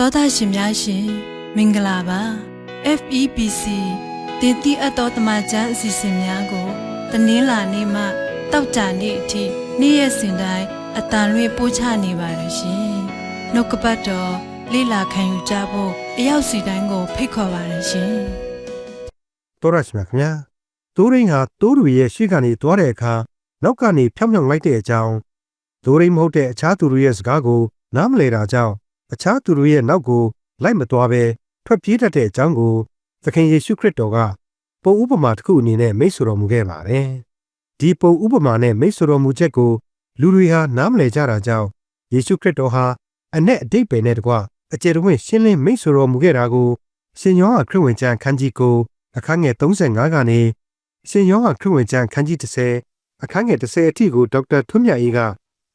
တောသားရှင်များရှင်မင်္ဂလာပါ FEBC တင်တိအပ်တော်တမချန်းအစီအစဉ်များကိုတနင်္လာနေ့မှတောက်ကြနေ့အထိနေ့ရက်စဉ်တိုင်းအတန်လွှင့်ပို့ချနေပါတယ်ရှင်နှုတ်ကပတ်တော်လိလာခံယူကြဖို့အရောက်စီတိုင်းကိုဖိတ်ခေါ်ပါတယ်ရှင်တော်ရရှိမြခင်ဗျာတိုးရင်းဟာတိုးလူရဲ့ရှေ့ကနေသွားတဲ့အခါနောက်ကနေဖြောင်းဖြောင်းလိုက်တဲ့အကြောင်းတိုးရင်းမဟုတ်တဲ့အခြားသူတွေရဲ့စကားကိုနားမလည်တာကြောင့်အခြားသူတို့ရဲ့နောက်ကိုလိုက်မသွားဘဲထွက်ပြေးတတ်တဲ့အကြောင်းကိုသခင်ယေရှုခရစ်တော်ကပုံဥပမာတစ်ခုအနေနဲ့မိတ်ဆွေတော်မူခဲ့ပါတယ်။ဒီပုံဥပမာနဲ့မိတ်ဆွေတော်မူချက်ကိုလူတွေဟာနားမလည်ကြတာကြောင့်ယေရှုခရစ်တော်ဟာအ내အတိတ်ပဲနဲ့တကွအကျယ်တဝင့်ရှင်းလင်းမိတ်ဆွေတော်မူခဲ့တာကိုရှင်ယောဟန်ခရစ်ဝင်ကျမ်းခန်းကြီးကိုအခန်းငယ်35ကနေရှင်ယောဟန်ခရစ်ဝင်ကျမ်းခန်းကြီး30အခန်းငယ်30အထိကိုဒေါက်တာထွန်းမြတ်အေးက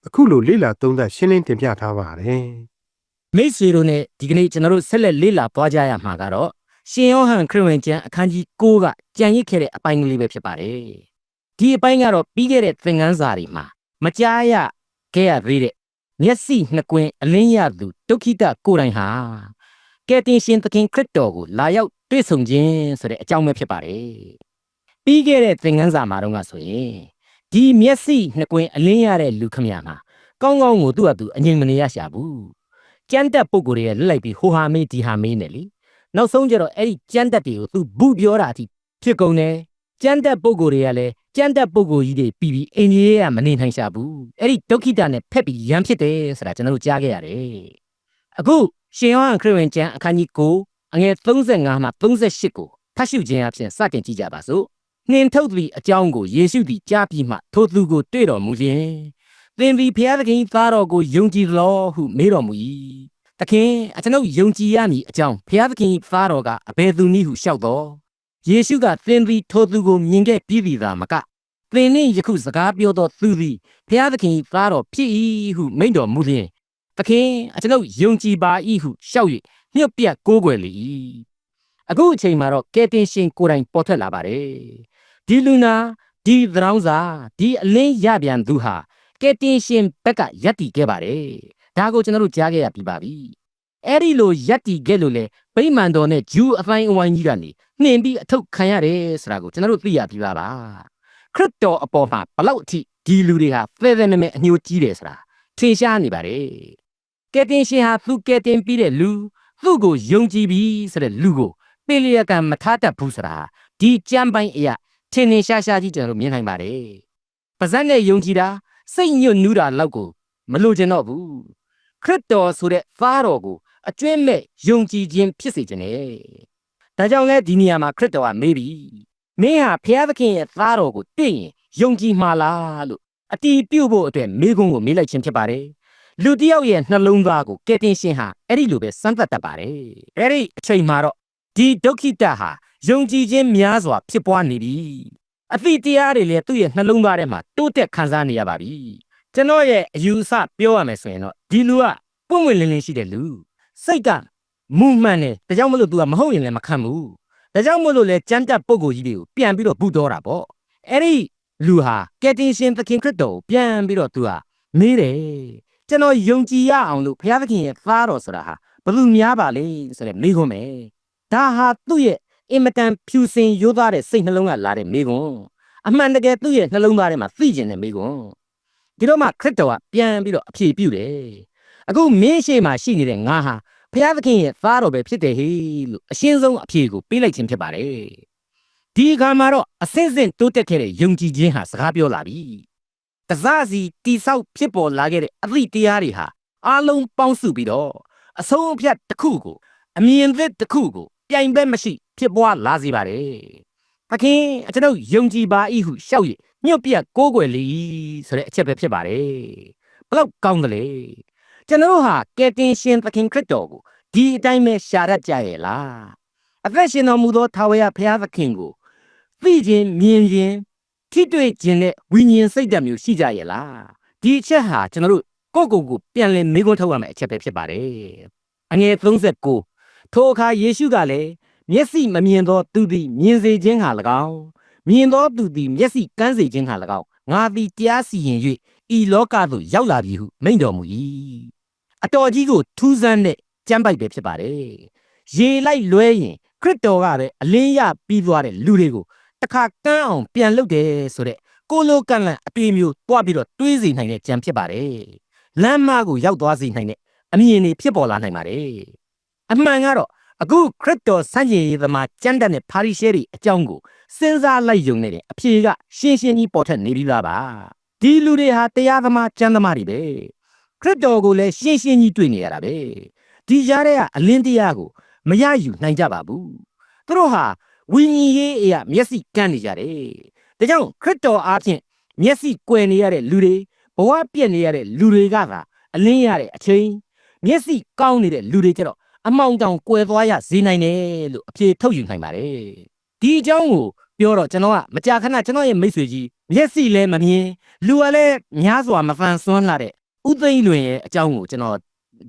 အခုလိုလေ့လာသုံးသပ်ရှင်းလင်းတင်ပြထားပါတယ်။မိတ်ဆွေတို့နဲ့ဒီကနေ့ကျွန်တော်တို့ဆက်လက်လေ့လာသွားကြရမှာကတော့ရှင်ယောဟန်ခရစ်ဝင်ကျမ်းအခန်းကြီး9ကကြံရစ်ခဲ့တဲ့အပိုင်းကလေးပဲဖြစ်ပါတယ်။ဒီအပိုင်းကတော့ပြီးခဲ့တဲ့သင်ခန်းစာတွေမှာမကြားရခဲ့ရသေးတဲ့မျက်စိနှစ်ကွင်းအလင်းရသူဒုက္ခိတကိုယ်တိုင်ဟာကယ်တင်ရှင်သခင်ခရစ်တော်ကိုလာရောက်တွေ့ဆုံခြင်းဆိုတဲ့အကြောင်းပဲဖြစ်ပါတယ်။ပြီးခဲ့တဲ့သင်ခန်းစာမှာတော့ဆိုရင်ဒီမျက်စိနှစ်ကွင်းအလင်းရတဲ့လူခမရမှာကောင်းကောင်းကိုသူ့အတူအငြိမ်မနေရရှာဘူး။ကျမ်းတက်ပုဂ္ဂိုလ်တွေကလွတ်လိုက်ပြီးဟိုဟာမေးဒီဟာမေးနေလေနောက်ဆုံးကျတော့အဲ့ဒီကျမ်းတက်တွေကိုသူဘူးပြောတာအထိဖြစ်ကုန်တယ်ကျမ်းတက်ပုဂ္ဂိုလ်တွေကလည်းကျမ်းတက်ပုဂ္ဂိုလ်ကြီးတွေပြီးအိမ်ကြီးကမနေနိုင်ရှာဘူးအဲ့ဒီဒုက္ခိတနဲ့ဖက်ပြီးရမ်းဖြစ်တယ်ဆိုတာကျွန်တော်တို့ကြားခဲ့ရတယ်အခုရှင်ယောဟန်ခရစ်ဝင်ကျမ်းအခန်းကြီး9အငယ်35မှ38ကိုဖတ်ရှုခြင်းအပြင်စတင်ကြည့်ကြပါစို့နှင်ထုတ်ပြီးအကြောင်းကိုယေရှုသည်ကြားပြီးမှထိုသူကိုတွေ့တော်မူလျင်သင်သည်ဘုရားသခင်သားတော်ကိုယုံကြည်လောဟုမေးတော်မူ၏သခင်ကျွန်ုပ်ယုံကြည်ရမည်အကြောင်းဘုရားသခင်သားတော်ကအဘယ်သူနည်းဟုလျှောက်တော်ယေရှုကသင်သည်ထိုသူကိုမြင်ခဲ့ပြီးပြီသာမကသင်နှင့်ယခုစကားပြောသောသူသည်ဘုရားသခင်သားတော်ဖြစ်၏ဟုမိန့်တော်မူလျင်သခင်ကျွန်ုပ်ယုံကြည်ပါ၏ဟုလျှောက်၍ညှို့ပြတ်ကိုးကွယ်လေ၏အခုအချိန်မှာတော့ကယ်တင်ရှင်ကိုယ်တိုင်ပေါ်ထွက်လာပါတယ်ဒီလူနာဒီသရောင်းစာဒီအလင်းရပြန်သူဟာကယ်တင်ရှင်ဘက်ကယက်တီခဲ့ပါတယ်ဒါကိုကျွန်တော်တို့ကြားခဲ့ရပြီးပါပြီအဲ့ဒီလိုယက်တီခဲ့လို့လေဗိမာန်တော်နဲ့ဂျူးအတိုင်းအဝိုင်းကြီးကနေနှင်ပြီးအထုတ်ခံရတယ်ဆိုတာကိုကျွန်တော်တို့သိရပြီးပါခရစ်တော်အပေါ်မှာဘလောက်အထိဒီလူတွေဟာဖဲဖဲမဲမဲအညှိုးကြီးတယ်ဆိုတာထင်ရှားနေပါတယ်ကယ်တင်ရှင်ဟာသူကယ်တင်ပြီးတဲ့လူသူ့ကိုယုံကြည်ပြီးဆိုတဲ့လူကိုပေလျက်ကမထားတတ်ဘူးဆိုတာဒီကြမ်းပိုင်းအရာထင်ထင်ရှားရှားကြီးကျွန်တော်တို့မြင်နိုင်ပါတယ်ပါဇက်နဲ့ယုံကြည်တာစိတ်ညွတ်နူးတာလောက်ကိုမလိုချင်တော့ဘူးခရစ်တော်ဆိုတဲ့သားတော်ကိုအကျွင့်မဲ့ယုံကြည်ခြင်းဖြစ်စေခြင်းနဲ့ဒါကြောင့်လဲဒီနေရာမှာခရစ်တော်ကမေးပြီမင်းဟာဘုရားသခင်ရဲ့သားတော်ကိုသိရင်ယုံကြည်မှာလားလို့အတီးပြုတ်ဖို့အတွက်မေးခွန်းကိုမေးလိုက်ခြင်းဖြစ်ပါတယ်လူတစ်ယောက်ရဲ့နှလုံးသားကိုကယ်တင်ရှင်ဟာအဲ့ဒီလိုပဲစမ်းသပ်တတ်ပါတယ်အဲ့ဒီအချိန်မှာတော့ဒီဒုက္ခိတဟာယုံကြည်ခြင်းများစွာဖြစ်ပွားနေပြီအသည့်တရားတွေလည်းသူ့ရဲ့နှလုံးသားထဲမှာတိုးတက်ခံစားနေရပါပြီကျွန်တော်ရဲ့အယူအဆပြောရမယ်ဆိုရင်တော့ဒီလူကပွင့်ပွင့်လင်းလင်းရှိတဲ့လူစိတ်ကမူမှန်တယ်ဒါကြောင့်မလို့ तू ကမဟုတ်ရင်လည်းမခံဘူးဒါကြောင့်မလို့လည်းကြမ်းတက်ပုံကိုကြီးတွေကိုပြန်ပြီးတော့ဘူးတော်တာပေါ့အဲ့ဒီလူဟာကယ်တင်ရှင်သခင်ခရစ်တော်ကိုပြန်ပြီးတော့ तू ကမေးတယ်ကျွန်တော်ယုံကြည်ရအောင်လို့ဘုရားသခင်ရဲ့သားတော်ဆိုတာဟာဘယ်သူများပါလဲဆိုတဲ့မေးခွန်းပဲဒါဟာသူ့ရဲ့အင်မတန်ဖြူစင်ရိုးသားတဲ့စိတ်နှလုံးကလာတဲ့မေးခွန်းအမှန်တကယ်သူ့ရဲ့နှလုံးသားထဲမှာသိကျင်တဲ့မေးခွန်းဒီတော့မှခရစ်တော်ကပြန်ပြီးတော့အဖြေပြုတယ်အခုမင်းရှိမှရှိနေတဲ့ငါဟာဘုရားသခင်ရဲ့သားတော်ပဲဖြစ်တယ်ဟေးလို့အရှင်းဆုံးအဖြေကိုပေးလိုက်ခြင်းဖြစ်ပါတယ်ဒီအခါမှာတော့အစင်းစင်းတိုးတက်ခဲ့တဲ့ယုံကြည်ခြင်းဟာစကားပြောလာပြီတစားစီတိဆောက်ဖြစ်ပေါ်လာခဲ့တဲ့အသည့်တရားတွေဟာအလုံးပေါင်းစုပြီးတော့အဆုံးအဖြတ်တစ်ခုကိုအမြင်သစ်တစ်ခုကိုပြိုင်ဘက်မရှိဖြစ်ပွားလာစေပါတယ်သခင်ကျွန်ုပ်ယုံကြည်ပါ၏ဟုရှောက်၍ညှို့ပြတ်ကိုးကွယ်လေဆိုတဲ့အချက်ပဲဖြစ်ပါတယ်ဘလောက်ကောင်းတယ်လေကျွန်တော်ဟာကယ်တင်ရှင်သခင်ခရစ်တော်ကိုဒီအတိုင်းပဲရှာရကြရဲ့လားအသက်ရှင်တော်မူသောထာဝရဘုရားသခင်ကိုသိခြင်းမြင်ခြင်းထိတွေ့ခြင်းနဲ့ဝိညာဉ်စိတ်ဓာတ်မျိုးရှိကြရဲ့လားဒီအချက်ဟာကျွန်တော်တို့ကိုယ့်ကိုယ်ပြန်လည်မေးခွန်းထုတ်ရမယ့်အချက်ပဲဖြစ်ပါတယ်အငယ်39ထိုအခါယေရှုကလည်းမျက်စိမမြင်သောသူသည်မြင်စေခြင်းဟာ၎င်းမြင်သောသူသည်မျက်စိကန်းစေခြင်းဟာ၎င်းငါသည်တရားစီရင်၍ဤလောကသို့ရောက်လာပြီဟုမိန့်တော်မူ၏အတော်ကြီးကိုထူးဆန်းတဲ့ ကျမ်းပိုက်ပဲဖြစ်ပါတယ်ရေလိုက်လွဲရင်ခရစ်တော်ကပဲအလင်းရပြီးသွားတဲ့လူတွေကိုတခါကန်းအောင်ပြန်လုပ်တယ်ဆိုတဲ့ကိုလိုကန့်လန့်အတွေ့မျိုးတွားပြီးတော့တွေးစီနိုင်တဲ့ကြံဖြစ်ပါတယ်လမ်းမကိုရောက်သွားစေနိုင်တဲ့အမြင်တွေဖြစ်ပေါ်လာနိုင်ပါတယ်အမှန်ကတော့အခုခရစ်တော်ဆန့်ကျင်ရေးသမားကျမ်းတတ်တဲ့ပါရီရှဲတွေအကြောင်းကိုစဉ်းစားလိုက်ယုံနေတဲ့အဖြေကရှင်းရှင်းကြီးပေါ်ထွက်နေပြီးသားပါဒီလူတွေဟာတရားသမားကျမ်းသမားတွေပဲခရစ်တော်ကိုလည်းရှင်းရှင်းကြီးတွေ့နေရတာပဲဒီကြားထဲကအလင်းတရားကိုမရယူနိုင်ကြပါဘူးသူတို့ဟာဝိညာဉ်ရေးအရာမျက်စိကန်းနေကြတယ်ဒါကြောင့်ခရစ်တော်အားဖြင့်မျက်စိကွယ်နေရတဲ့လူတွေဘဝပြည့်နေရတဲ့လူတွေကသာအလင်းရတဲ့အချိန်မျက်စိကောင်းနေတဲ့လူတွေကျတော့အမောင်တောင်ကွယ်သွားရစေနိုင်တယ်လို့အဖြေထုတ်ယူနိုင်ပါတယ်ဒီအကြောင်းကိုပြောတော့ကျွန်တော်ကမကြာခဏကျွန်တော်ရဲ့မိတ်ဆွေကြီးမျက်စိလည်းမမြင်လူကလည်းများစွာမဖန်ဆွမ်းလာတဲ့ဥသိမ်းလွင်ရဲ့အကြောင်းကိုကျွန်တော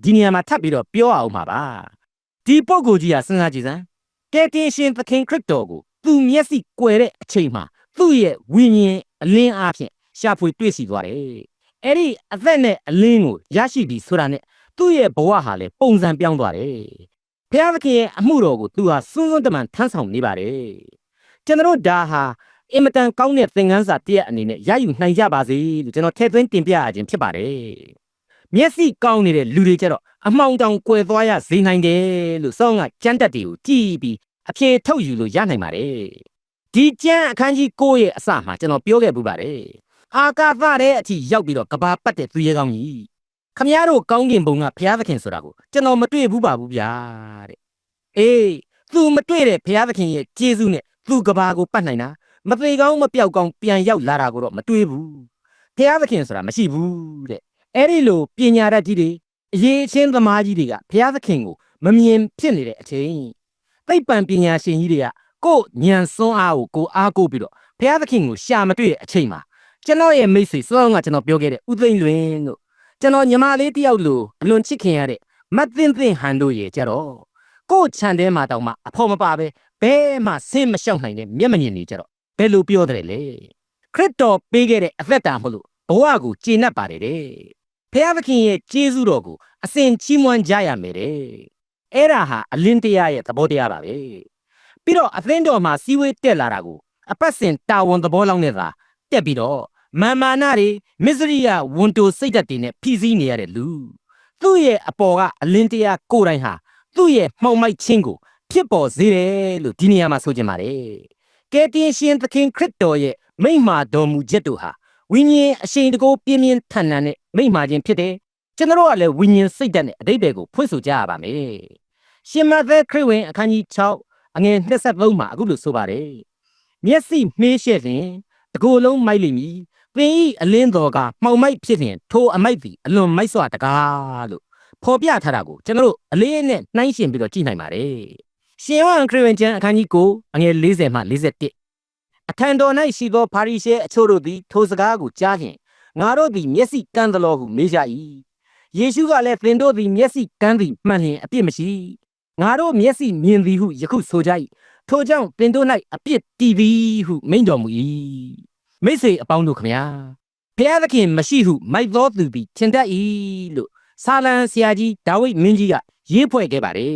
်ဒီနေရာမှာထပ်ပြီးတော့ပြောအောင်ပါပါဒီပုဂ္ဂိုလ်ကြီးကစဉ်းစားကြည့်စမ်းကယ်တင်ရှင်သခင်ခရစ်တော်ကိုသူမျက်စိကွယ်တဲ့အချိန်မှာသူ့ရဲ့ဝိညာဉ်အလင်းအားဖြင့်ရှာဖွေတွေ့ရှိသွားတယ်အဲ့ဒီအသက်နဲ့အလင်းကိုရရှိပြီးဆိုတာနဲ့သူ့ရဲ့ဘဝဟာလည်းပုံစံပြောင်းသွားတယ်ဘုရားသခင်ရဲ့အမှုတော်ကိုသူဟာစွန်းစွန်းတမန်ထမ်းဆောင်နေပါတယ်ကျွန်တော်ဒါဟာအင်မတန်ကောင်းတဲ့သင်ခန်းစာတစ်ရပ်အနေနဲ့ရယူနိုင်ကြပါစေလို့ကျွန်တော်ထည့်သွင်းတင်ပြရခြင်းဖြစ်ပါတယ်မျက်စိကောင်းနေတဲ့လူတွေကြတော့အမှောင်တောင်ကွယ်သွားရစေနိုင်တယ်လို့စောင်းကကျမ်းတက်တွေကိုကြည်ပြီးအဖြေထုတ်ယူလို့ရနိုင်ပါတယ်ဒီကျမ်းအခန်းကြီး9ရဲ့အစမှာကျွန်တော်ပြောခဲ့ပူပါတယ်အာကာသတဲ့အထိရောက်ပြီးတော့ကဘာပတ်တဲ့သူရဲကောင်းကြီးခမည်းတော်ကောင်းကင်ဘုံကဘုရားသခင်ဆိုတာကိုကျွန်တော်မတွေ့ဘူးပါဘူးဗျာတဲ့အေးသူမတွေ့တဲ့ဘုရားသခင်ရဲ့ကျေးဇူးနဲ့သူကဘာကိုပတ်နိုင်တာမသေးကောင်းမပြောက်ကောင်းပြန်ရောက်လာတာကိုတော့မတွေ့ဘူးဘုရားသခင်ဆိုတာမရှိဘူးတဲ့အဲ့ဒီလိုပညာတတ်ကြီးတွေအရေးချင်းသမားကြီးတွေကဘုရားသခင်ကိုမမြင်ဖြစ်နေတဲ့အချိန်သိပ္ပံပညာရှင်ကြီးတွေကကိုယ်ဉာဏ်စွမ်းအားကိုကိုအားကိုပြီးတော့ဘုရားသခင်ကိုရှာမတွေ့တဲ့အချိန်မှာကျွန်တော်ရဲ့မိတ်ဆွေစောင်းကကျွန်တော်ပြောခဲ့တဲ့ဥသိမ်းလွင်တို့ကျွန်တော်ညီမလေးတယောက်လိုအလွန်ချစ်ခင်ရတဲ့မတ်သင်းသင်းဟန်တို့ရဲ့ကြတော့ကိုယ်ခြံထဲမှာတောင်မှအဖို့မပါပဲဘဲမှဆင်းမလျှောက်နိုင်တဲ့မျက်မမြင်နေကြတော့ဘယ်လိုပြောတယ်လဲခရစ်တော်ပေးခဲ့တဲ့အသက်တာမလို့ဘဝကိုကျေနပ်ပါတယ်တဲ့ဖခင်သခင်ရဲ့ကျေးဇူးတော်ကိုအစဉ်ချီးမွမ်းကြရမယ်တဲ့အဲ့ဒါဟာအလင်းတရားရဲ့သဘောတရားပါပဲပြီးတော့အသင်းတော်မှာစီဝေးတက်လာတာကိုအပတ်စဉ်တာဝန်သဘောလောက်နဲ့သာတက်ပြီးတော့မာနတွေမစ္စရိယဝန်တိုစိတ်ဓာတ်တွေနဲ့ဖြည့်ဆည်းနေရတဲ့လူသူ့ရဲ့အပေါ်ကအလင်းတရားကိုယ်တိုင်ဟာသူ့ရဲ့မှောင်မိုက်ခြင်းကိုဖြစ်ပေါ်စေတယ်လို့ဒီနေရာမှာဆိုချင်ပါတယ်ကယ်တင်ရှင်သခင်ခရစ်တော်ရဲ့မိန့်မာတော်မူချက်တို့ဟာဝိညာဉ်အရှိန်တကိုးပြင်းပြင်းထန်ထန်နဲ့မိန့်မာခြင်းဖြစ်တယ်ကျွန်တော်ကလည်းဝိညာဉ်စိတ်ဓာတ်နဲ့အတိတ်တွေကိုဖွင့်ဆိုကြရပါမယ်ရှင်မသက်ခရစ်ဝင်အခန်းကြီး6အငယ်23မှာအခုလိုဆိုပါတယ်မျက်စိမှေးရှက်ရင်တကိုယ်လုံးမိုက်လိမ့်မည်သင်ဤအလင်းတော်ကမှောင်မိုက်ဖြစ်ရင်ထိုအမိုက်သည်အလွန်မိုက်စွာတကားလို့ဖော်ပြထားတာကိုကျွန်တော်တို့အလေးနဲ့နှိုင်းယှဉ်ပြီးတော့ကြည့်နိုင်ပါတယ်ရှင်ယောဟန်ခရစ်ဝင်ကျမ်းအခန်းကြီး9အငယ်40မှ41အထံတော်၌ရှိသောပါရီရှဲအချို့တို့သည်ထိုစကားကိုကြားဖြင့်ငါတို့သည်မျက်စိကန်းသလောဟုမေးကြ၏ယေရှုကလည်းသင်တို့သည်မျက်စိကန်းသည်မှန်လျင်အပြစ်မရှိငါတို့မျက်စိမြင်သည်ဟုယခုဆိုကြ၏ထိုကြောင့်သင်တို့၌အပြစ်တည်သည်ဟုမိန့်တော်မူ၏မိတ်ဆွေအပေါင်းတို့ခမညာဘုရားသခင်မရှိဟုမိုက်သောသူသည်ထင်တတ်၏လို့ဆာလံဆရာကြီးဒါဝိဒ်မင်းကြီးကရေးဖွဲ့ခဲ့ပါတယ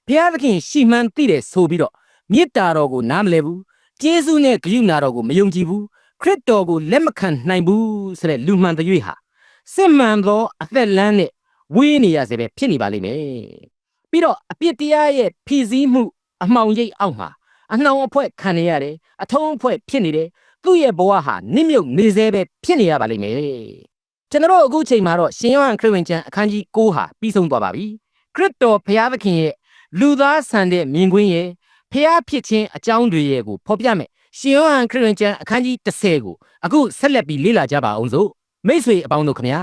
်ဘုရားသခင်ရှိမှန်သိတယ်ဆိုပြီးတော့မေတ္တာတော်ကိုနားမလည်ဘူးကျေးဇူးနဲ့ဂရုဏာတော်ကိုမယုံကြည်ဘူးခရစ်တော်ကိုလက်မခံနိုင်ဘူးဆိုတဲ့လူမှန်တွေဟာစစ်မှန်သောအသက်လမ်းနဲ့ဝေးနေရစေပဲဖြစ်နေပါလိမ့်မယ်ပြီးတော့အပြစ်တရားရဲ့ဖြည့်ဆည်းမှုအမှောင်ရိပ်အောက်မှာအနှောင်အဖွဲ့ခံနေရတယ်အထုံးအဖွဲ့ဖြစ်နေတယ်သူ့ရဲ့ဘဝဟာနစ်မြုပ်နေစေပဲဖြစ်နေရပါလိမ့်မယ်ကျွန်တော်အခုချိန်မှာတော့ရှင်ယောဟန်ခရစ်ဝင်ကျမ်းအခန်းကြီး9ဟာပြီးဆုံးသွားပါပြီခရစ်တော်ဘုရားသခင်ရဲ့လူသားဆန်တဲ့မြင်ကွင်းရဲ့ဖျားဖြစ်ခြင်းအကြောင်းတွေရဲ့ကိုဖော်ပြမယ်ရှင်ယောဟန်ခရစ်ဝင်ကျမ်းအခန်းကြီး10ကိုအခုဆက်လက်ပြီးလေ့လာကြပါအောင်စို့မိတ်ဆွေအပေါင်းတို့ခင်ဗျာ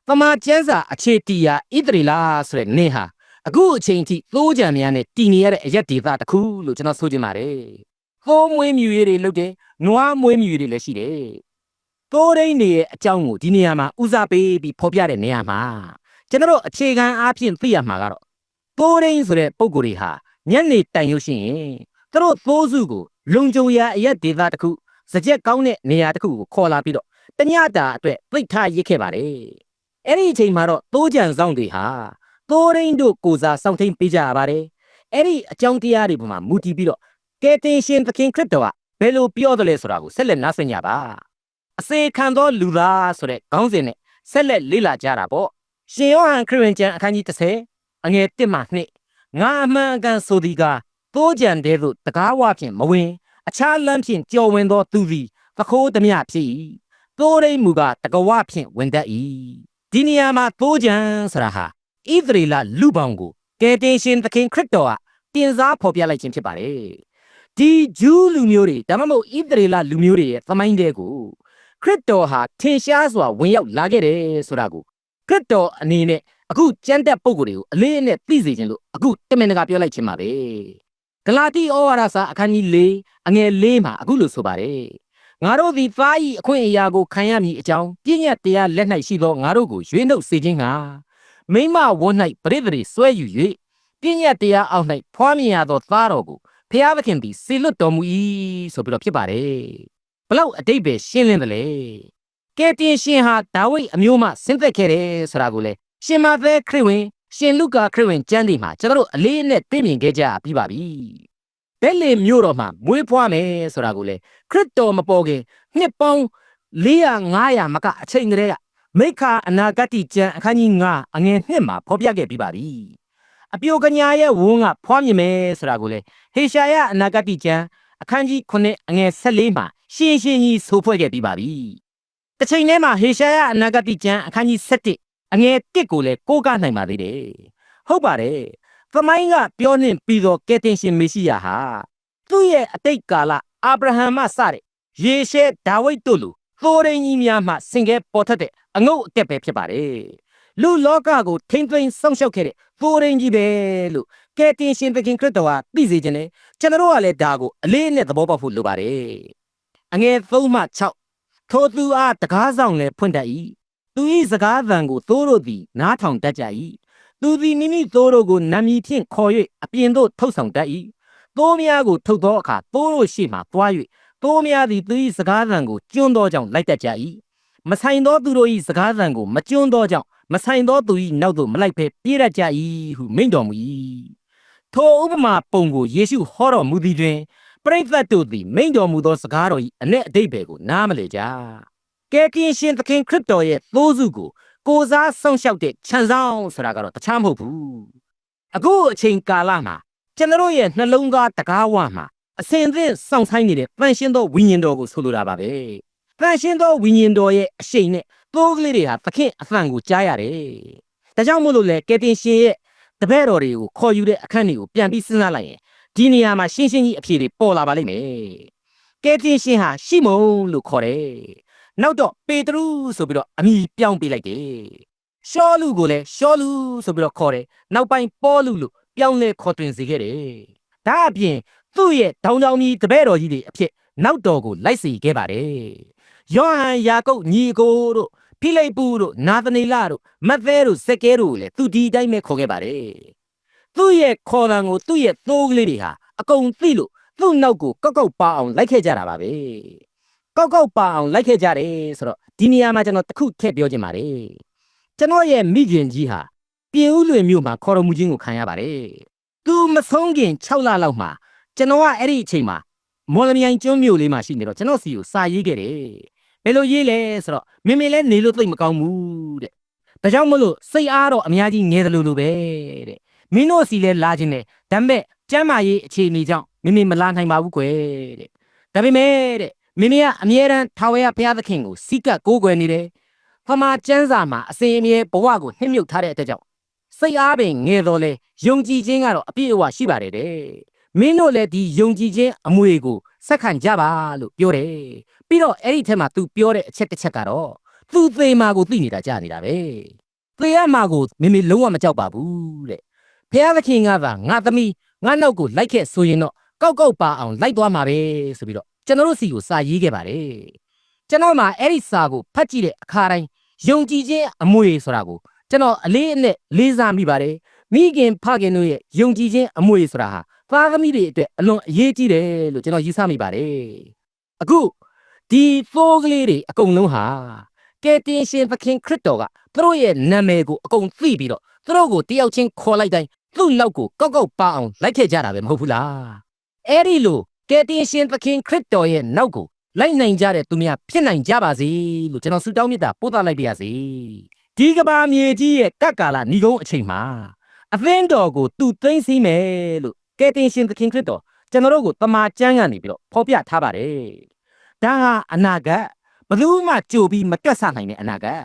တမန်ကျမ်းစာအခြေတီယာဣသရေလဆိုတဲ့နင်းဟာအခုအချိန်ထိသိုးကြံများနဲ့တည်နေရတဲ့အရက်ဒေသတစ်ခုလို့ကျွန်တော်ဆိုချင်ပါတယ်သိုးမွေးမြူရေးတွေလုပ်တယ်နွားမွေးမြူရေးတွေလည်းရှိတယ်သိုးရင်းတွေရဲ့အကြောင်းကိုဒီနေရာမှာဦးစားပေးပြီးဖော်ပြတဲ့နေရာမှာကျွန်တော်အခြေခံအားဖြင့်သိရမှာကတော့သိုးရင်းဆိုတဲ့ပုံကိုယ်တွေဟာညနေတိုင်လို့ရှိရင်သူတို့သိုးစုကိုလုံခြုံရာအရက်ဒေသတစ်ခုစကြက်ကောင်းတဲ့နေရာတစ်ခုကိုခေါ်လာပြီးတော့တညတာအတွက်သိပ်ထားရစ်ခဲ့ပါတယ်အဲ့ဒီအချိန်မှာတော့သိုးကြံဆောင်တွေဟာ သိုးရင်းတို့ကိုစားစောင့်ထိန်ပေးကြရပါတယ်အဲ့ဒီအကြောင်းတရားတွေပေါ်မှာမူတည်ပြီးတော့ကယ်တင်ရှင်သခင်ခရစ်တော်ကဘယ်လိုပြောတယ်လဲဆိုတာကိုဆက်လက်နားဆင်ကြပါအစေခံသောလူသားဆိုတဲ့ခေါင်းစဉ်နဲ့ဆက်လက်လေ့လာကြတာပေါ့ရှင်ယောဟန်ခရစ်ဝင်ကျမ်းအခန်းကြီး30အငယ်1မှ2ငါအမှန်ကန်ဆိုသည်ကသိုးကြံတဲ့သို့တကားဝဖြင့်မဝင်အခြားလမ်းဖြင့်ကြော်ဝင်သောသူသည်သခိုးသမျှဖြစ်၏သိုးရိမ်မူကတကဝဖြင့်ဝင်တတ်၏ဒီနေရာမှာသိုးကြံဆိုတာဟာဣသရေလလူပေါင်းကိုကယ်တင်ရှင်သခင်ခရစ်တော်ကတင်စားဖော်ပြလိုက်ခြင်းဖြစ်ပါတယ်ဒီဂျူးလူမျိုးတွေဒါမှမဟုတ်ဣသရေလလူမျိုးတွေရဲ့သမိုင်းတွေကိုခရစ်တော်ဟာထင်ရှားစွာဝင်ရောက်လာခဲ့တယ်ဆိုတာကိုခရစ်တော်အနေနဲ့အခုကျမ်းတက်ပုဂ္ဂိုလ်တွေကိုအလေးအနက်သိစေခြင်းလို့အခုတမန်တကာပြောလိုက်ခြင်းပါပဲဂလာတိဩဝါဒစာအခန်းကြီး4အငယ်4မှာအခုလိုဆိုပါတယ်ငါတို့သည်သား၏အခွင့်အရာကိုခံရမည်အကြောင်းပြည့်ညတ်တရားလက်၌ရှိသောငါတို့ကိုရွေးနှုတ်စေခြင်းငှာမိမဝန်း၌ပရိသေဆွဲယူ၍ပြည့်ညတ်တရားအောက်၌ဖွားမြင်ရသောသားတော်ကိုဖျားသခင်သည်စေလွတ်တော်မူ၏ဆိုပြီးတော့ဖြစ်ပါတယ်ဘလောက်အတိတ်ပဲရှင်းလင်းတယ်လေကယ်တင်ရှင်ဟာဒါဝိဒ်အမျိုးမှဆင်းသက်ခဲ့တယ်ဆိုတာကိုလေရှင်မာသဲခရစ်ဝင်ရှင်လုကာခရစ်ဝင်ကျမ်းတွေမှာကျွန်တော်တို့အလေးအနက်သိမြင်ခဲ့ကြပြီးပါပြီဘဲလေမြို့တော်မှာမွေးဖွားမယ်ဆိုတာကိုလေခရစ်တော်မပေါ်ခင်နှစ်ပေါင်း400 500မကအချိန်ကလေးကမိခါအနာဂတ်ကျမ်းအခန်းကြီး9အငယ်1မှာဖော်ပြခဲ့ပြီးပါပြီအပြိုကညာရဲ့ဝန်းကဖွားမြင်မယ်ဆိုတာကိုလေဟေရှာယအနာဂတ်ကျမ်းအခန်းကြီး9အငယ်14မှာရှင်းရှင်းကြီးဆိုဖွဲ့ခဲ့ပြီးပါပြီတစ်ချိန်တည်းမှာဟေရှာယအနာဂတ်ကျမ်းအခန်းကြီး7အငယ်1ကိုလည်းကိုးကားနိုင်ပါသေးတယ်ဟုတ်ပါတယ်သမိုင်းကပြောနှင့်ပြီးတော့ကယ်တင်ရှင်မေရှိယဟာသူ့ရဲ့အတိတ်ကာလအာဗြဟံမှစတဲ့ယေရှဲဒါဝိဒ်တို့လိုသိုးရင်းကြီးများမှဆင်ကဲပေါ်ထက်တဲ့အငုတ်အတက်ပဲဖြစ်ပါတယ်လူလောကကိုထိမ့်သိမ်းစောင့်ရှောက်ခဲ့တဲ့သိုးရင်းကြီးပဲလို့ကယ်တင်ရှင်သခင်ခရစ်တော်ဟာသိစေခြင်းနဲ့ကျွန်တော်ကလည်းဒါကိုအလေးနဲ့သဘောပေါက်ဖို့လိုပါတယ်အငယ်3မှ6ထိုသူအားတကားဆောင်လည်းဖွင့်တတ်၏သူ၏စကားသံကိုသိုးတို့သည်နားထောင်တတ်ကြ၏သူသည်မိမိသိုးတို့ကိုနာမည်ဖြင့်ခေါ်၍အပြင်သို့ထုတ်ဆောင်တတ်၏သိုးများကိုထုတ်သောအခါသိုးတို့ရှေ့မှသွား၍သိုးများသည်သူ၏စကားသံကိုကျွန်းသောကြောင့်လိုက်တတ်ကြ၏မဆိုင်သောသူတို့၏စကားသံကိုမကျွန်းသောကြောင့်မဆိုင်သောသူ၏နောက်သို့မလိုက်ဘဲပြေးရကြ၏ဟုမိန့်တော်မူ၏ထိုဥပမာပုံကိုယေရှုဟောတော်မူသည်တွင်ပရိသတ်တို့သည်မိန့်တော်မူသောစကားတော်၏အ내အဓိပ္ပာယ်ကိုနားမလည်ကြကယ်တင်ရှင်သခင်ခရစ်တော်ရဲ့သိုးစုကိုစားဆောင်ရှောက်တဲ့ခြံဆောင်ဆိုတာကတော့တခြားမဟုတ်ဘူးအခုအချိန်ကာလမှာကျွန်တော်ရဲ့နှလုံးသားတကားဝမှာအစဉ်အသင့်စောင့်ဆိုင်နေတဲ့တန်ရှင်းသောဝိညာဉ်တော်ကိုဆိုလိုတာပါပဲတန်ရှင်းသောဝိညာဉ်တော်ရဲ့အရှိန်နဲ့သိုးကလေးတွေဟာသခင်အသံကိုကြားရတယ်ဒါကြောင့်မို့လို့လေကယ်တင်ရှင်ရဲ့တပည့်တော်တွေကိုခေါ်ယူတဲ့အခန်းတွေကိုပြန်ပြီးစဉ်းစားလိုက်ရင်ဒီနေရာမှာရှင်းရှင်းကြီးအဖြေတွေပေါ်လာပါလိမ့်မယ်ကယ်တင်ရှင်ဟာရှိမုန်လို့ခေါ်တယ်နောက်တော့ပေတရုဆိုပြီးတော့အမည်ပြောင်းပေးလိုက်တယ်ရှောလူကိုလည်းရှောလူဆိုပြီးတော့ခေါ်တယ်နောက်ပိုင်းပေါလုလို့ပြောင်းလဲခေါ်တွင်စေခဲ့တယ်ဒါအပြင်သူ့ရဲ့တောင်တောင်ကြီးတပည့်တော်ကြီးတွေအဖြစ်နောက်တော်ကိုလိုက်စေခဲ့ပါတယ်ယောဟန်ယာကုပ်ညီကိုတို့ဖိလိပ္ပုတို့နာသနေလတို့မဿဲတို့ဇက်ကဲတို့လည်းသူဒီတိုင်းပဲခေါ်ခဲ့ပါတယ်သူ့ရဲ့ခေါ်တံကိုသူ့ရဲ့သိုးကလေးတွေဟာအကုန်သိလို့သူ့နောက်ကိုကောက်ကောက်ပါအောင်လိုက်ခဲ့ကြတာပါပဲကောက်ကောက်ပါအောင်လိုက်ခဲ့ကြတယ်ဆိုတော့ဒီနေရာမှာကျွန်တော်တခုထည့်ပြောချင်ပါတယ်ကျွန်တော်ရဲ့မိခင်ကြီးဟာပြင်ဦးလွင်မြို့မှာခေါ်တော်မူခြင်းကိုခံရပါတယ်သူမဆုံးခင်6လလောက်မှာကျွန်တော်ကအဲ့ဒီအချိန်မှာမော်လမြိုင်ကျွန်းမြို့လေးမှာရှိနေတော့ကျွန်တော်စီကိုစာရေးခဲ့တယ်ဘယ်လိုရေးလဲဆိုတော့မမေလဲနေလို့သိမကောင်းဘူးတဲ့ဒါကြောင့်မလို့စိတ်အားတော့အများကြီးငဲတယ်လို့ပဲတဲ့မင်းတို့စီလဲလာခြင်းနဲ့ဒါပေမဲ့ကျမ်းမာရေးအခြေအနေကြောင့်မမေမလာနိုင်ပါဘူးကွယ်တဲ့ဒါပေမဲ့တဲ့မမေကအမြဲတမ်းထာဝရဘုရားသခင်ကိုစီးကပ်ကိုးကွယ်နေတယ်ဖမာကျမ်းစာမှာအစဉ်အမြဲဘဝကိုနှိမ့်မြုပ်ထားတဲ့အတွက်ကြောင့်စိတ်အားပင်ငယ်တော်လဲယုံကြည်ခြင်းကတော့အပြည့်အဝရှိပါတယ်တဲ့မင်းတို့လည်းဒီယုံကြည်ခြင်းအမွေကိုဆက်ခံကြပါလို့ပြောတယ်ပြီးတော့အဲ့ဒီထက်မှာ तू ပြောတဲ့အချက်တစ်ချက်ကတော့ तू သေမာကိုသိနေတာကြားနေတာပဲသေရမှာကိုမမေလုံးဝမကြောက်ပါဘူးတဲ့ဘုရားသခင်ကသာငါသမီးငါနောက်ကိုလိုက်ခဲ့ဆိုရင်တော့ကောက်ကောက်ပါအောင်လိုက်သွားမှာပဲဆိုပြီးတော့ကျွန်တော်တို့စီကိုစာရေးခဲ့ပါတယ်ကျွန်တော်မှအဲ့ဒီစာကိုဖတ်ကြည့်တဲ့အခါတိုင်းယုံကြည်ခြင်းအမွေဆိုတာကိုကျွန်တော်အလေးအနက်လေးစားမိပါတယ်မိခင်ဖခင်တို့ရဲ့ယုံကြည်ခြင်းအမွေဆိုတာဟာသားသမီးတွေအတွက်အလွန်အရေးကြီးတယ်လို့ကျွန်တော်ယူဆမိပါတယ်အခုဒီသိုးကလေးတွေအကုန်လုံးဟာ ကယ်တင်ရှင်သခင်ခရစ်တော်ကသူတို့ရဲ့နာမည်ကိုအကုန်သိပြီးတော့သူတို့ကိုတယောက်ချင်းခေါ်လိုက်တိုင်းသူ့နောက်ကိုကောက်ကောက်ပါအောင်လိုက်ခဲ့ကြတာပဲမဟုတ်ဘူးလားအဲ့ဒီလိုကယ်တင်ရှင်သခင်ခရစ်တော်ရဲ့နောက်ကိုလိုက်နိုင်ကြတဲ့သူများဖြစ်နိုင်ကြပါစေလို့ကျွန်တော်ဆုတောင်းမေတ္တာပို့သလိုက်ပါရစေဒီကဘာမြေကြီးရဲ့ကပ်ကာလဏီကုန်းအချိန်မှာအသင်းတော်ကိုသူသိမ်းစီးမယ်လို့ကယ်တင်ရှင်သခင်ခရစ်တော်ကျွန်တော်တို့ကိုတမန်ကျမ်းကနေပြီးတော့ဖော်ပြထားပါတယ်ဒါဟာအနာဂတ်ဘယ်သူမှကြိုပြီးမတွက်ဆနိုင်တဲ့အနာဂတ်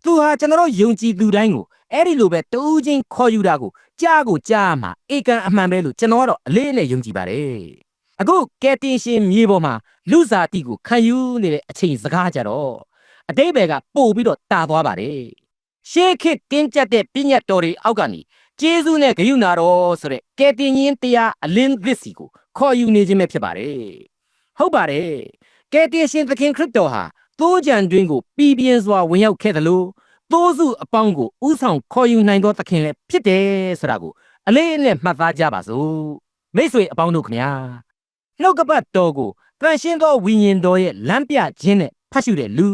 သူဟာကျွန်တော်ယုံကြည်သူတိုင်းကိုအဲ့ဒီလိုပဲတူးချင်းခေါ်ယူတာကိုကြားမှာဧကန်အမှန်ပဲလို့ကျွန်တော်ကတော့အလေးနဲ့ယုံကြည်ပါတယ်အခုကယ်တင်ရှင်မြေပေါ်မှာလူစားတီကိုခံယူနေတဲ့အချိန်စကားကြတော့အတိတ်ဘယ်ကပို့ပြီးတော့တာသွားပါတယ်ရှေးခေတ်တင်းကျပ်တဲ့ပြညတ်တော်တွေအောက်ကနေကျေးဇူးနဲ့ဂရုဏာတော်ဆိုတဲ့ကယ်တင်ရှင်တရားအလင်းသစ်စီကိုခေါ်ယူနေခြင်းပဲဖြစ်ပါတယ်ဟုတ်ပါတယ်ကယ်တင်ရှင်သခင်ခရစ်တော်ဟာသိုးကြံတွင်ကိုပြည်ပြင်းစွာဝင်ရောက်ခဲ့တယ်လို့သိုးစုအပေါင်းကိုဥဆောင်ခေါ်ယူနိုင်သောသခင်လည်းဖြစ်တယ်ဆိုတာကိုအလေးနဲ့မှတ်သားကြပါစို့မိတ်ဆွေအပေါင်းတို့ခင်ဗျာနှုတ်ကပတ်တော်ကိုတန်ရှင်းသောဝိညာဉ်တော်ရဲ့လမ်းပြခြင်းနဲ့ဖတ်ရှုတဲ့လူ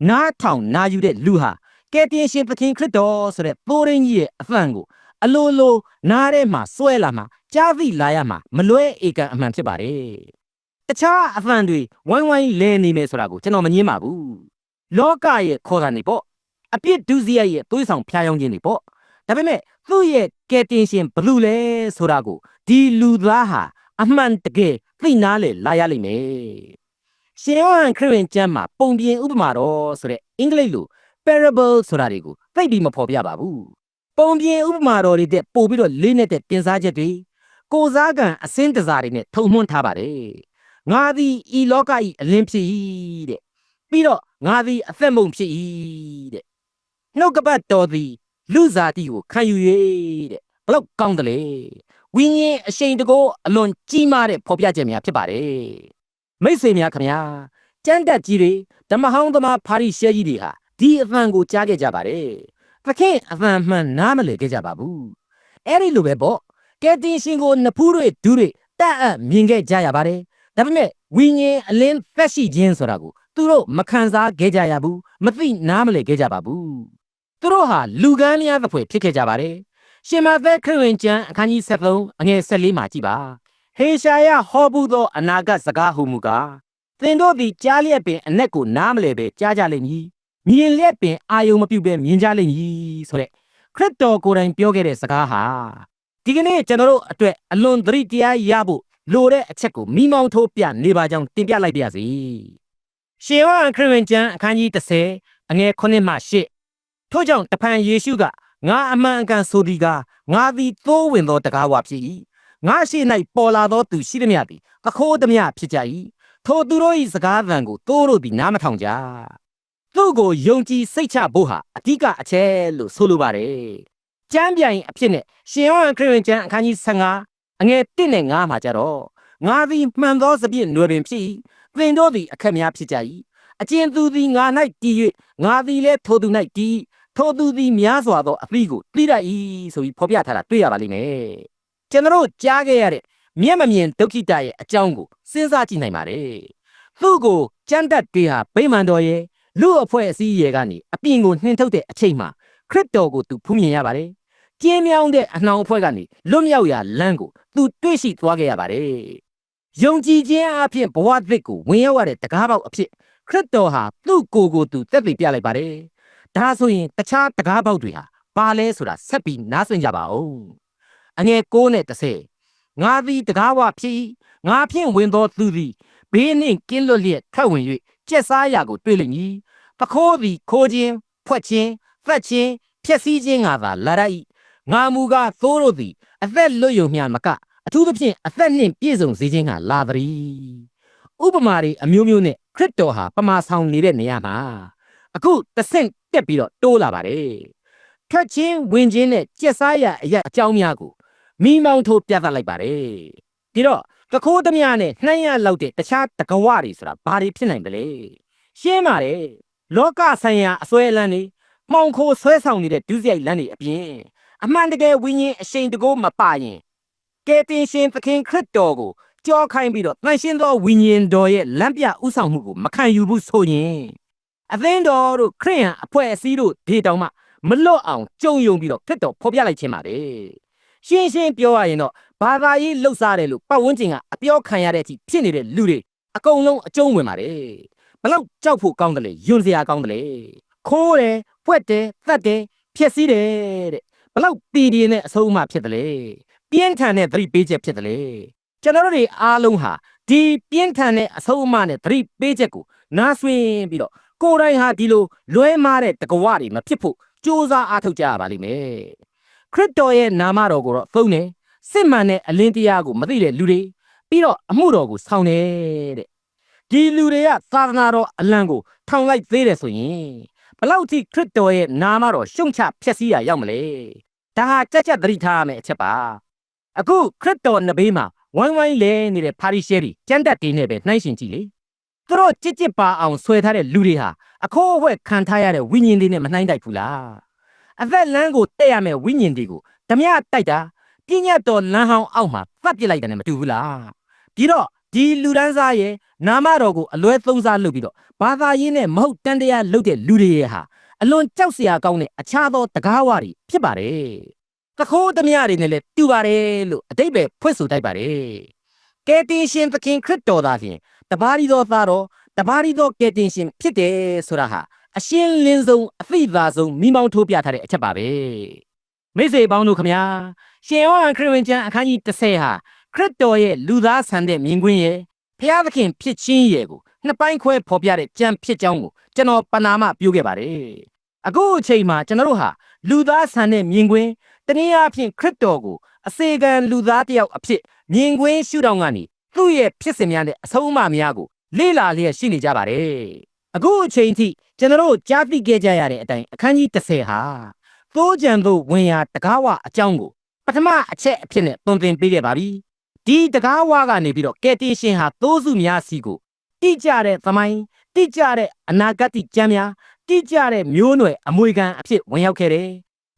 နားထောင်နာယူတဲ့လူဟာကယ်တင်ရှင်သခင်ခရစ်တော်ဆိုတဲ့သိုးရင်းကြီးရဲ့အသံကိုအလိုလိုနားထဲမှာစွဲလာမှာကြားသိလာရမှာမလွဲဧကန်အမှန်ဖြစ်ပါတယ်တခြားအသံတွေဝိုင်းဝိုင်းလဲနေမယ်ဆိုတာကိုကျွန်တော်မငြင်းပါဘူးလောကရဲ့ခေါ်တာနေပေါ့အပြစ်ဒုစရိုက်ရဲ့သွေးဆောင်ဖျားယောင်းခြင်းတွေပေါ့ဒါပေမဲ့သူ့ရဲ့ကယ်တင်ရှင်ဘယ်သူလဲဆိုတာကိုဒီလူသားဟာအမှန်တကယ်သိနာလေလာရလိမ့်မယ်ရှင်ယောဟန်ခရစ်ဝင်ကျမ်းမှာပုံပြင်ဥပမာတော်ဆိုတဲ့အင်္ဂလိပ်လို parable ဆိုတာတွေကိုသိပြီးမဖော်ပြပါဘူးပုံပြင်ဥပမာတော်တွေတဲ့ပို့ပြီးတော့လေးနဲ့တဲ့တင်စားချက်တွေကိုစားကံအစင်းတစားတွေနဲ့ထုံမှန်းထားပါတယ်ငါသည်ဤလောကဤအလင်းဖြစ်၏တဲ့ပြီးတော့ငါသည်အသက်မုံဖြစ်၏တဲ့နှုတ်ကပတ်တော်သည်လူစားတီကိုခံယူ၍တဲ့ဘလောက်ကောင်းတယ်လေဝိညာဉ်အရှိန်တကောအလွန်ကြီးမားတဲ့ဖော်ပြချက်များဖြစ်ပါတယ်မိတ်ဆွေများခင်ဗျာကျမ်းတက်ကြီးတွေဓမ္မဟောင်းသမားဖာရိရှဲကြီးတွေဟာဒီအသံကိုကြားခဲ့ကြပါတယ်သခင်အသံမှန်နားမလည်ခဲ့ကြပါဘူးအဲ့ဒီလိုပဲပေါ့ကယ်တင်ရှင်ကိုနဖူးတွေဒူးတွေတက်အပ်မြင်ခဲ့ကြရပါတယ်ဒါပေမဲ့ဝိညာဉ်အလင်းသက်ရှိခြင်းဆိုတာကိုသူတို့မခံစားခဲ့ကြရဘူးမသိနားမလည်ခဲ့ကြပါဘူးသူတို့ဟာလူကန်းလျားသဖွယ်ဖြစ်ခဲ့ကြပါတယ်ရှင်မသက်ခရစ်ဝင်ကျမ်းအခန်းကြီး73အငယ်14မှာကြည့်ပါဟေရှာယဟောဘူးသောအနာဂတ်စကားဟုမူကားသင်တို့သည်ကြားလျက်ပင်အနက်ကိုနားမလည်ပဲကြားကြလိမ့်မည်မြင်လျက်ပင်အာယုံမပြုတ်ပဲမြင်ကြလိမ့်မည်ဆိုတဲ့ခရစ်တော်ကိုယ်တိုင်ပြောခဲ့တဲ့စကားဟာဒီကနေ့ကျွန်တော်တို့အတွက်အလွန်သတိတရားရဖို့လိုတဲ့အချက်ကိုမိမောင်းထိုးပြနေပါကြောင်းတင်ပြလိုက်ပါရစေရှင်ယောဟန်ခရစ်ဝင်ကျမ်းအခန်းကြီး30အငယ်9မှ10ထို့ကြောင့်တဖန်ယေရှုကငါအမှန်အကန်ဆိုသည်ကားငါသည်သိုးဝင်သောတကားဝဖြစ်၏ငါရှိ၌ပေါ်လာသောသူရှိသမျှသည်တခိုးသမျှဖြစ်ကြ၏ထိုသူတို့၏စကားသံကိုသိုးတို့သည်နားမထောင်ကြသူ့ကိုယုံကြည်စိတ်ချဖို့ဟာအဓိကအချက်လို့ဆိုလိုပါတယ်ကျမ်းပြိုင်အဖြစ်နဲ့ရှင်ယောဟန်ခရစ်ဝင်ကျမ်းအခန်းကြီး15အငယ်1နဲ့9မှာကြတော့ငါသည်မှန်သောစပြည့်နွယ်ပင်ဖြစ်၏သင်တို့သည်အခက်များဖြစ်ကြ၏အကျဉ်သူသည်ငါ၌တည်၍ငါသည်လည်းထိုသူ၌တည်ထိုသူသည်များစွာသောအသီးကိုသိတတ်၏ဆိုပြီးဖော်ပြထားတာတွေ့ရပါလိမ့်မယ်ကျွန်တော်ကြားခဲ့ရတဲ့မျက်မမြင်ဒုက္ခိတရဲ့အကြောင်းကိုစဉ်းစားကြည့်နိုင်ပါတယ်သူ့ကိုကျမ်းတတ်တွေဟာဗိမာန်တော်ရဲ့လူအဖွဲ့အစည်းရဲ့ကနေအပြင်ကိုနှင်ထုတ်တဲ့အချိန်မှာခရစ်တော်ကိုသူဖူးမြင်ရပါတယ်ကျင်းမြောင်းတဲ့အနှောင်အဖွဲ့ကနေလွတ်မြောက်ရာလမ်းကိုသူတွေ့ရှိသွားခဲ့ရပါတယ်ယုံကြည်ခြင်းအပြင်ဘဝသစ်ကိုဝင်ရောက်ရတဲ့တကားပေါက်အဖြစ်ခရစ်တော်ဟာသူ့ကိုယ်ကိုသူသက်သေပြလိုက်ပါတယ်ဒါဆိုရင်တခြားတကားပေါက်တွေဟာဘာလဲဆိုတာဆက်ပြီးနားဆွင့်ကြပါဦးအငယ်9နဲ့10ငါသည်တကားဝဖြစ်ငါဖြင့်ဝင်သောသူသည်ဘေးနှင့်ကင်းလွတ်လျက်ထွက်ဝင်၍ကျက်စားရာကိုတွေ့လိမ့်မည်ပခိုးသည်ခိုးခြင်းဖွက်ခြင်းဖက်ခြင်းဖျက်ဆီးခြင်းငါသာလာရ၏ငါမူကားသိုးတို့သည်အသက်လွတ်ယုံမျှမကအထူးသဖြင့်အသက်နှင့်ပြည့်စုံစေခြင်းကလာသည်ဥပမာတွေအမျိုးမျိုးနဲ့ခရစ်တော်ဟာပမာဆောင်နေတဲ့နေရာမှာအခုတဆင့်တက်ပြီးတော့တိုးလာပါတယ်ထွက်ခြင်းဝင်ခြင်းနဲ့ကျက်စားရအရာအကြောင်းများကိုမိမောင်းထိုးပြသလိုက်ပါတယ်ပြီးတော့တခိုးသမျှနဲ့နှိုင်းရလောက်တဲ့တခြားတကဝတွေဆိုတာဘာတွေဖြစ်နိုင်တယ်လဲရှင်းပါတယ်လောကဆိုင်ရာအစွဲလန်းတွေမှောင်ခိုဆွဲဆောင်နေတဲ့ဒုစရိုက်လန်းတွေအပြင်အမှန်တကယ်ဝိညာဉ်အရှိန်တကောမပါရင်ကယ်တင်ရှင်သခင်ခရစ်တော်ကိုကြောခိုင်းပြီးတော့တန်ရှင်းသောဝိညာဉ်တော်ရဲ့လမ်းပြဥဆောင်မှုကိုမခံယူဘူးဆိုရင် အသင်းတော်တို့ခရစ်ယာန်အဖွဲ့အစည်းတို့ဒီတောင်မှမလွတ်အောင်ကြုံယုံပြီးတော့ခရစ်တော်ဖော်ပြလိုက်ခြင်းပါပဲရှင်းရှင်းပြောရရင်တော့ဘာသာရေးလှုပ်ရှားတယ်လို့ပတ်ဝန်းကျင်ကအပြောခံရတဲ့အထိဖြစ်နေတဲ့လူတွေအကုန်လုံးအကျုံးဝင်ပါတယ်ဘလောက်ကြောက်ဖို့ကောင်းတယ်လေယွန်းစရာကောင်းတယ်လေခိုးတယ်ဖွက်တယ်သတ်တယ်ဖျက်ဆီးတယ်တဲ့ဘလောက်တည်တည်နဲ့အဆုံးအမဖြစ်တယ်လေပြင်းထန်တဲ့သတိပေးချက်ဖြစ်တယ်လေကျွန်တော်တို့တွေအားလုံးဟာဒီပြင်းထန်တဲ့အဆုံးအမနဲ့သတိပေးချက်ကိုနားဆွင့်ပြီးတော့ကိုယ်တိုင်ဟာဒီလိုလွဲမားတဲ့တကဝတွေမဖြစ်ဖို့ကြိုးစားအားထုတ်ကြရပါလိမ့်မယ်ခရစ်တော်ရဲ့နာမတော်ကိုတော့သုံးတယ်စစ်မှန်တဲ့အလင်းတရားကိုမသိတဲ့လူတွေပြီးတော့အမှုတော်ကိုဆောင်တယ်တဲ့ဒီလူတွေကသာသနာတော်အလံကိုထောင်လိုက်သေးတယ်ဆိုရင်ဘလောက်ထိခရစ်တော်ရဲ့နာမတော်ရှုံချဖျက်ဆီးရရောက်မလဲဒါဟာကြက်ကြက်သတိထားရမယ့်အချက်ပါအခုခရစ်တော်နဘေးမှာဝိုင်းဝိုင်းလဲနေတဲ့ပါရီရှဲတွေကြမ်းတက်တွေနဲ့ပဲနှိုင်းရှင်ကြည့်လေသူတို့ကြစ်ကြစ်ပါအောင်ဆွဲထားတဲ့လူတွေဟာအခိုးအဝှက်ခံထားရတဲ့ဝိညာဉ်တွေနဲ့မနှိုင်းတိုက်ဘူးလားအသက်လမ်းကိုတက်ရမယ့်ဝိညာဉ်တွေကိုဓမြတိုက်တာပြည့်ညတ်တော်လမ်းဟောင်းအောက်မှာသတ်ပစ်လိုက်တယ်နဲ့မတူဘူးလားပြီးတော့ဒီလူဒန်းစားရဲ့နာမတော်ကိုအလွဲသုံးစားလုပ်ပြီးတော့ဘာသာရေးနဲ့မဟုတ်တန်တရားလုပ်တဲ့လူတွေရဲ့ဟာအလွန်ကြောက်စရာကောင်းတဲ့အခြားသောတကားဝါတွေဖြစ်ပါတယ်တခိုးဓမြတွေနဲ့လည်းတူပါတယ်လို့အတိတ်ပဲဖွင့်ဆိုတိုက်ပါတယ်ကယ်တင်ရှင်သခင်ခရစ်တော်သားဖြင့်တပါးရီတော်သားတော်တပါးရီတော်ကယ်တင်ရှင်ဖြစ်တယ်ဆိုတာဟာအရှင်းလင်းဆုံးအသိသာဆုံးမိမောင်းထိုးပြထားတဲ့အချက်ပါပဲမိတ်ဆွေပေါင်းတို့ခမညာရှင်ယောဟန်ခရစ်ဝင်ကျမ်းအခန်းကြီး30ဟာခရစ်တော်ရဲ့လူသားဆန်တဲ့မြင်ကွင်းရဲ့ဖျားသခင်ဖြစ်ခြင်းရဲ့ကိုနှစ်ပိုင်းခွဲဖော်ပြတဲ့ကျမ်းဖြစ်ကြောင်းကိုကျွန်တော်ပဏာမပြုခဲ့ပါတယ်အခုအချိန်မှာကျွန်တော်တို့ဟာလူသားဆန်တဲ့မြင်ကွင်းတနည်းအားဖြင့်ခရစ်တော်ကိုအစေခံလူသားတစ်ယောက်အဖြစ်မြင်ကွင်းရှုထောင့်ကနေသူ့ရဲ့ဖြစ်စဉ်များနဲ့အဆုံးအမများကိုလေ့လာလျက်ရှိနေကြပါတယ်အခုအချိန်ထိကျွန်တော်တို့ကြားသိခဲ့ကြရတဲ့အတိုင်းအခန်းကြီး30ဟာသိုးကြံသို့ဝင်ရာတကားဝအကြောင်းကိုပထမအချက်အဖြစ်နဲ့သွန်သင်ပေးခဲ့ပါပြီဒီတကားဝကနေပြီးတော့ကယ်တင်ရှင်ဟာသိုးစုများစီကိုတိကျတဲ့သမိုင်းတိကျတဲ့အနာဂတ်ကျမ်းများတိကျတဲ့မျိုးနွယ်အမွေခံအဖြစ်ဝင်ရောက်ခဲ့တယ်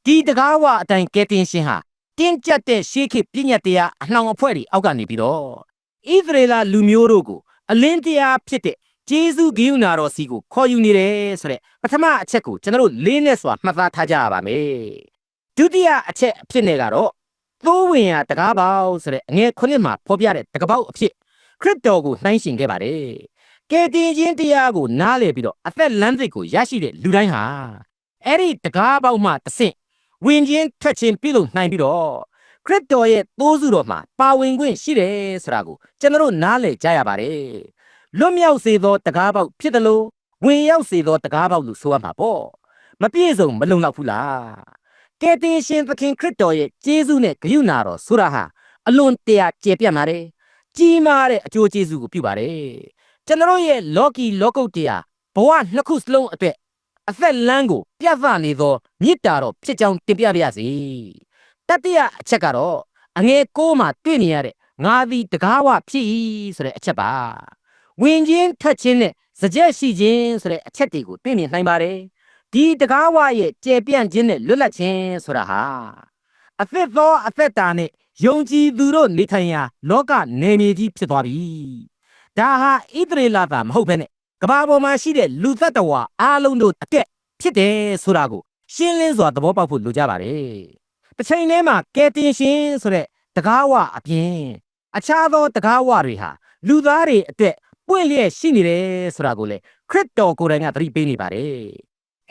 ဒီတကားဝအတိုင်းကယ်တင်ရှင်ဟာတင်းကျပ်တဲ့ရှေးခေတ်ပြည့်ညတ်တရားအနှောင်အဖွဲ့တွေအောက်ကနေပြီးတော့ဣသရေလလူမျိုးတို့ကိုအလင်းတရားဖြစ်တဲ့ဂျေဇုဂိယုနာတော်စီကိုခေါ်ယူနေတယ်ဆိုတဲ့ပထမအချက်ကိုကျွန်တော်တို့လေးနဲ့စွာမှတ်သားထားကြရပါမယ်ဒုတိယအချက်အဖြစ်နဲ့ကတော့သိုးဝင်ရာတကားပေါက်ဆိုတဲ့အငယ်9မှာဖော်ပြတဲ့တကားပေါက်အဖြစ်ခရစ်တော်ကိုနှိုင်းယှဉ်ခဲ့ပါတယ်ကယ်တင်ခြင်းတရားကိုနားလည်ပြီးတော့အသက်လမ်းသစ်ကိုရရှိတဲ့လူတိုင်းဟာအဲ့ဒီတကားပေါက်မှတဆင့်ဝင်ခြင်းထွက်ခြင်းပြုလုပ်နိုင်ပြီးတော့ခရစ်တော်ရဲ့သိုးစုတော်မှာပါဝင်ခွင့်ရှိတယ်ဆိုတာကိုကျွန်တော်တို့နားလည်ကြရပါတယ်လွတ်မြောက်စေသောတကားပေါက်ဖြစ်တယ်လို့ဝင်ရောက်စေသောတကားပေါက်လို့ဆိုရမှာပေါ့မပြည့်စုံမလုံလောက်ဘူးလားကယ်တင်ရှင်သခင်ခရစ်တော်ရဲ့ကျေးဇူးနဲ့ဂရုဏာတော်ဆိုတာဟာအလွန်တရာကျေပြတ်ပါတယ်ကြီးမားတဲ့အကျိုးကျေးဇူးကိုပြုပါတယ်ကျွန်တော်ရဲ့လောကီလောကုတ်တရားဘဝနှစ်ခုစလုံးအတွက်အသက်လမ်းကိုပြသနေသောမေတ္တာတော်ဖြစ်ကြောင်းတင်ပြပါရစေတတိယအချက်ကတော့အငယ်6မှာတွေ့နေရတဲ့ငါသည်တကားဝဖြစ်၏ဆိုတဲ့အချက်ပါဝင်ခြင်းထွက်ခြင်းနဲ့စကြက်ရှိခြင်းဆိုတဲ့အချက်တွေကိုတွေ့မြင်နိုင်ပါတယ်ဒီတကားဝရဲ့ကျေပြန့်ခြင်းနဲ့လွတ်လပ်ခြင်းဆိုတာဟာအသက်သောအသက်တာနဲ့ယုံကြည်သူတို့နေထိုင်ရာလောကနေမြေကြီးဖြစ်သွားပြီဒါဟာဣသရေလသားမဟုတ်ဘဲနဲ့ကမ္ဘာပေါ်မှာရှိတဲ့လူသက်တော်အားလုံးတို့အတွက်ဖြစ်တယ်ဆိုတာကိုရှင်းလင်းစွာသဘောပေါက်ဖို့လိုကြပါတယ်တစ်ချိန်တည်းမှာကယ်တင်ရှင်ဆိုတဲ့တကားဝအပြင်အခြားသောတကားဝတွေဟာလူသားတွေအတွက်ပွင့်လျက်ရှိနေတယ်ဆိုတာကိုလေခရစ်တော်ကိုယ်တိုင်ကသတိပေးနေပါတယ်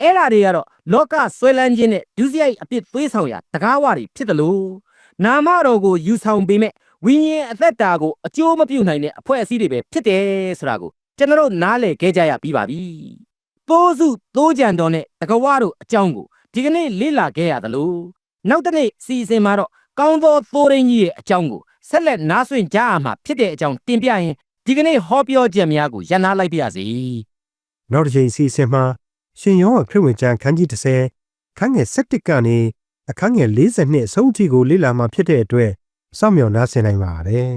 အဲ့ဒါတွေကတော့လောကဆွဲလန်းခြင်းနဲ့ဒုစရိုက်အပြစ်သွေးဆောင်ရာတကားဝတွေဖြစ်တယ်လို့နာမတော်ကိုယူဆောင်ပေမဲ့ဝိညာဉ်အသက်တာကိုအကျိုးမပြုနိုင်တဲ့အဖွဲ့အစည်းတွေပဲဖြစ်တယ်ဆိုတာကိုကျွန်တော်တို့နားလည်ခဲ့ကြရပြီးပါပြီသိုးစုသိုးကြံတော်နဲ့တကဝါတို့အကြောင်းကိုဒီကနေ့လေ့လာခဲ့ရသလိုနောက်တစ်နေ့စီစဉ်မှာတော့ကောင်းသောသိုးရင်းကြီးရဲ့အကြောင်းကိုဆက်လက်နားဆွင့်ကြရမှာဖြစ်တဲ့အကြောင်းတင်ပြရင်ဒီကနေ့ဟောပြောချက်များကိုရန်နာလိုက်ပါရစေနောက်တစ်ချိန်စီစဉ်မှာရှင်ယောဟန်ခရစ်ဝင်ကျမ်းခန်းကြီး30ခန်းငယ်17ကနေအခန်းငယ်42အဆုံးအထိကိုလေ့လာမှာဖြစ်တဲ့အတွက်စောင့်မျှော်နားဆင်နိုင်ပါတယ်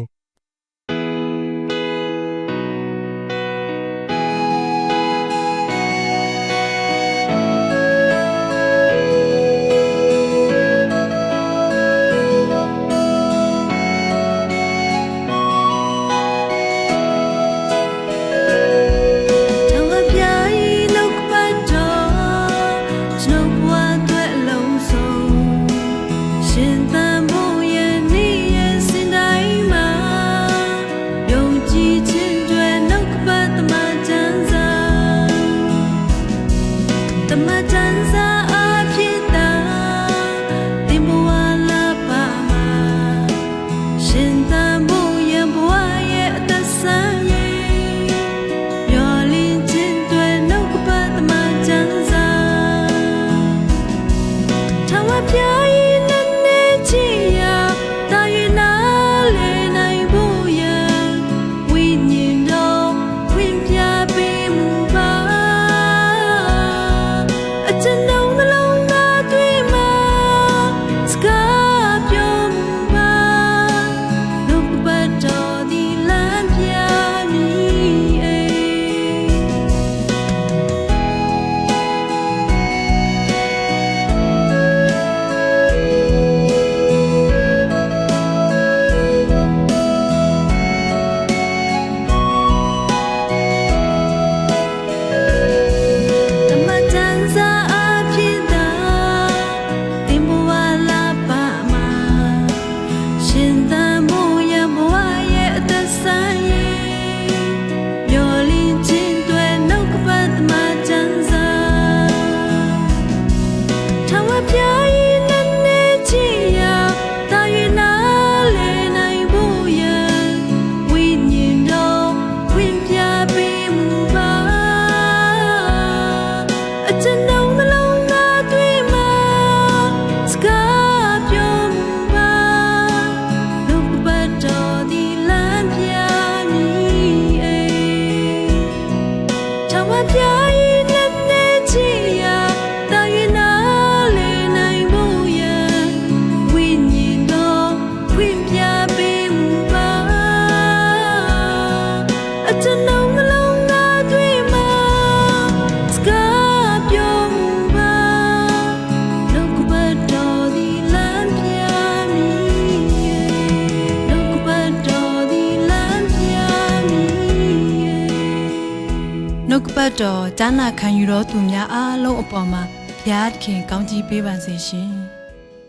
နှုတ်ကပတ်တော်ဂျာနာခံယူတော်သူများအားလုံးအပေါ်မှာဘုရားသခင်ကောင်းချီးပေးပါစေရှင်